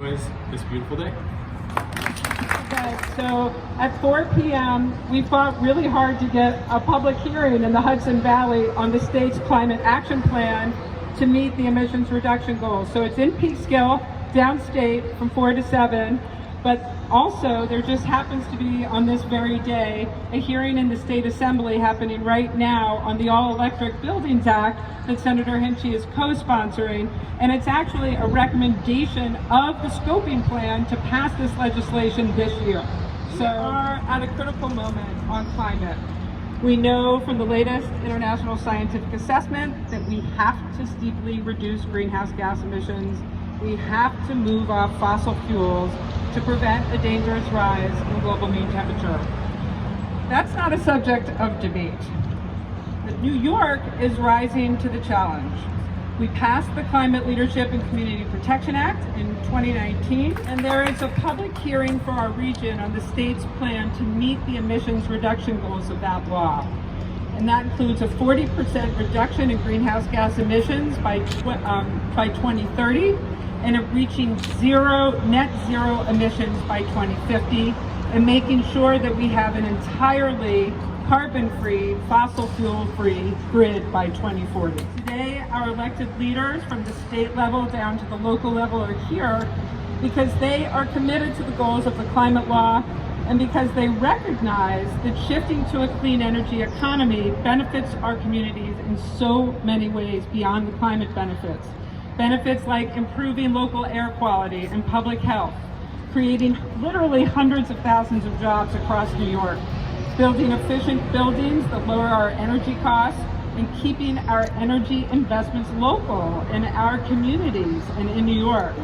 This beautiful day. Okay, so at 4 p.m., we fought really hard to get a public hearing in the Hudson Valley on the state's climate action plan to meet the emissions reduction goals. So it's in Peekskill, downstate, from 4 to 7, but also there just happens to be on this very day a hearing in the State Assembly happening right now on the All-Electric Buildings Act that Senator Hinchey is co-sponsoring, and it's actually a recommendation of the scoping plan to pass this legislation this year. So we are at a critical moment on climate. We know from the latest international scientific assessment that we have to steeply reduce greenhouse gas emissions. We have to move off fossil fuels to prevent a dangerous rise in global mean temperature. That's not a subject of debate. But New York is rising to the challenge. We passed the Climate Leadership and Community Protection Act in 2019, and there is a public hearing for our region on the state's plan to meet the emissions reduction goals of that law. And that includes a 40% reduction in greenhouse gas emissions by 2030, and of reaching net zero emissions by 2050, and making sure that we have an entirely carbon-free, fossil fuel-free grid by 2040. Today, our elected leaders from the state level down to the local level are here because they are committed to the goals of the climate law, and because they recognize that shifting to a clean energy economy benefits our communities in so many ways beyond the climate benefits. Benefits like improving local air quality and public health, creating literally hundreds of thousands of jobs across New York, building efficient buildings that lower our energy costs, and keeping our energy investments local in our communities and in New York.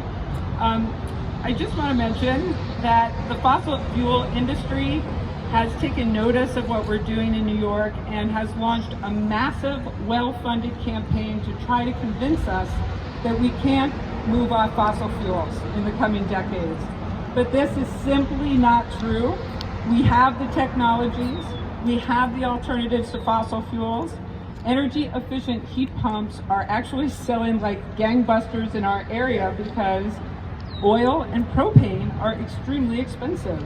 I just want to mention that the fossil fuel industry has taken notice of what we're doing in New York and has launched a massive, well-funded campaign to try to convince us that we can't move off fossil fuels in the coming decades. But this is simply not true. We have the technologies, we have the alternatives to fossil fuels. Energy efficient heat pumps are actually selling like gangbusters in our area because oil and propane are extremely expensive.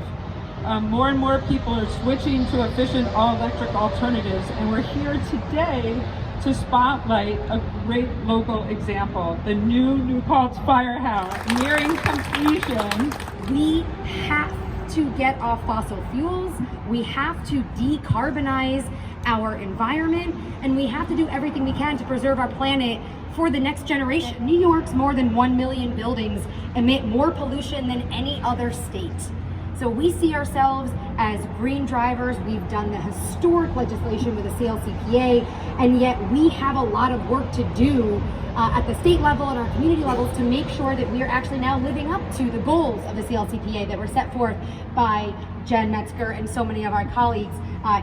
More and more people are switching to efficient all-electric alternatives, and we're here today to spotlight a great local example, the new Paltz firehouse nearing completion. We have to get off fossil fuels, we have to decarbonize our environment, and we have to do everything we can to preserve our planet for the next generation. New York's more than 1 million buildings emit more pollution than any other state. So we see ourselves as green drivers. We've done the historic legislation with the CLCPA, and yet we have a lot of work to do at the state level and our community levels to make sure that we are actually now living up to the goals of the CLCPA that were set forth by Jen Metzger and so many of our colleagues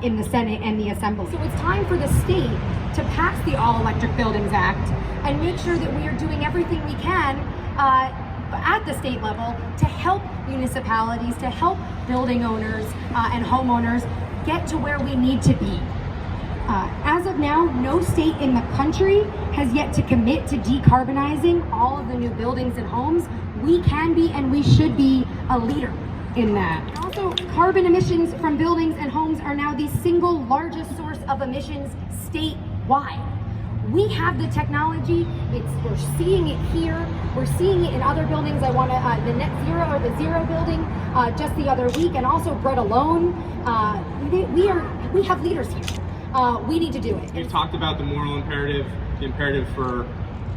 in the Senate and the Assembly. So it's time for the state to pass the All-Electric Buildings Act and make sure that we are doing everything we can at the state level to help municipalities, to help building owners and homeowners get to where we need to be. As of now, no state in the country has yet to commit to decarbonizing all of the new buildings and homes. We can be and we should be a leader in that. Also, carbon emissions from buildings and homes are now the single largest source of emissions statewide. We have the technology, we're seeing it here, we're seeing it in other buildings. I want to, the net zero or the zero building just the other week, and also Bread Alone. We have leaders here. We need to do it. We've talked about the moral imperative, the imperative for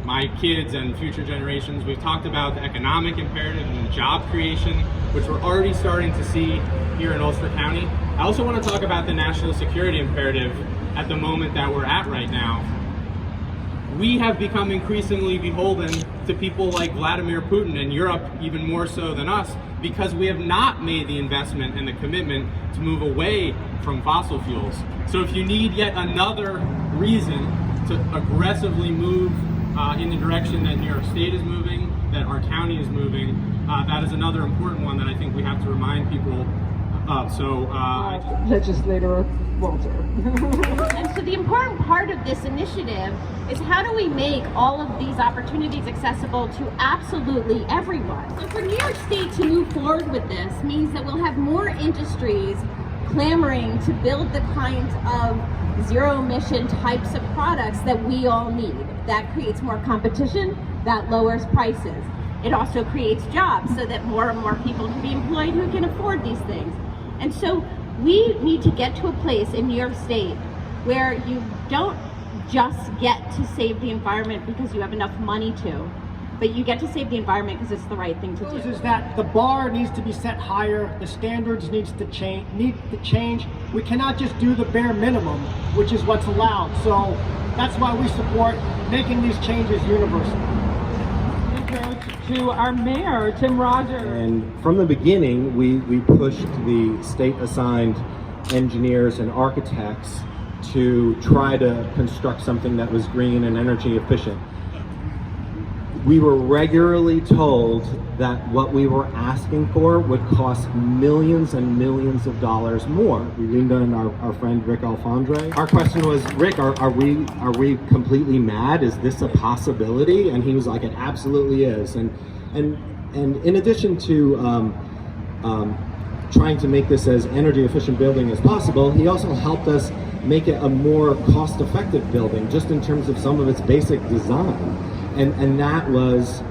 my kids and future generations. We've talked about the economic imperative and the job creation, which we're already starting to see here in Ulster County. I also want to talk about the national security imperative at the moment that we're at right now. We have become increasingly beholden to people like Vladimir Putin, and Europe even more so than us, because we have not made the investment and the commitment to move away from fossil fuels. So if you need yet another reason to aggressively move in the direction that New York State is moving, that our county is moving, that is another important one that I think we have to remind people Legislator Walter. And so the important part of this initiative is how do we make all of these opportunities accessible to absolutely everyone? So for New York State to move forward with this means that we'll have more industries clamoring to build the kinds of zero emission types of products that we all need. That creates more competition, that lowers prices. It also creates jobs so that more and more people can be employed who can afford these things. And so we need to get to a place in New York State where you don't just get to save the environment because you have enough money to, but you get to save the environment because it's the right thing to do. Is that the bar needs to be set higher, the standards need to change. We cannot just do the bare minimum, which is what's allowed. So that's why we support making these changes universal. To our mayor, Tim Rogers. And from the beginning, we pushed the state-assigned engineers and architects to try to construct something that was green and energy efficient. We were regularly told that what we were asking for would cost millions and millions of dollars more. We leaned on our friend Rick Alfondre. Our question was, Rick, are we completely mad? Is this a possibility? And he was like, it absolutely is. And in addition to trying to make this as energy efficient building as possible, he also helped us make it a more cost-effective building, just in terms of some of its basic design. And that was,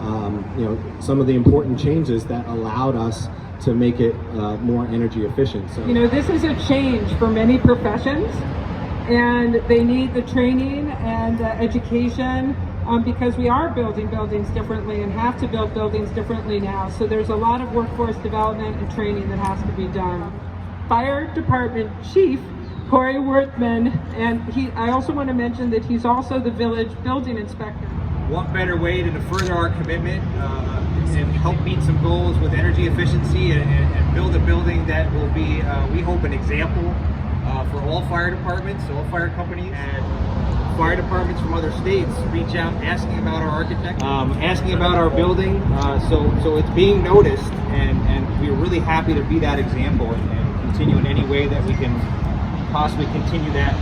some of the important changes that allowed us to make it more energy efficient. So, this is a change for many professions, and they need the training and education because we are building buildings differently and have to build buildings differently now. So there's a lot of workforce development and training that has to be done. Fire Department Chief Corey Worthman, and I also want to mention that he's also the village building inspector. What better way to further our commitment and help meet some goals with energy efficiency and build a building that will be, we hope, an example for all fire departments, all fire companies, and fire departments from other states reach out asking about our architect, asking about our building. So it's being noticed, and we're really happy to be that example and continue in any way that we can possibly continue that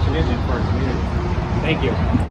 commitment for our community. Thank you.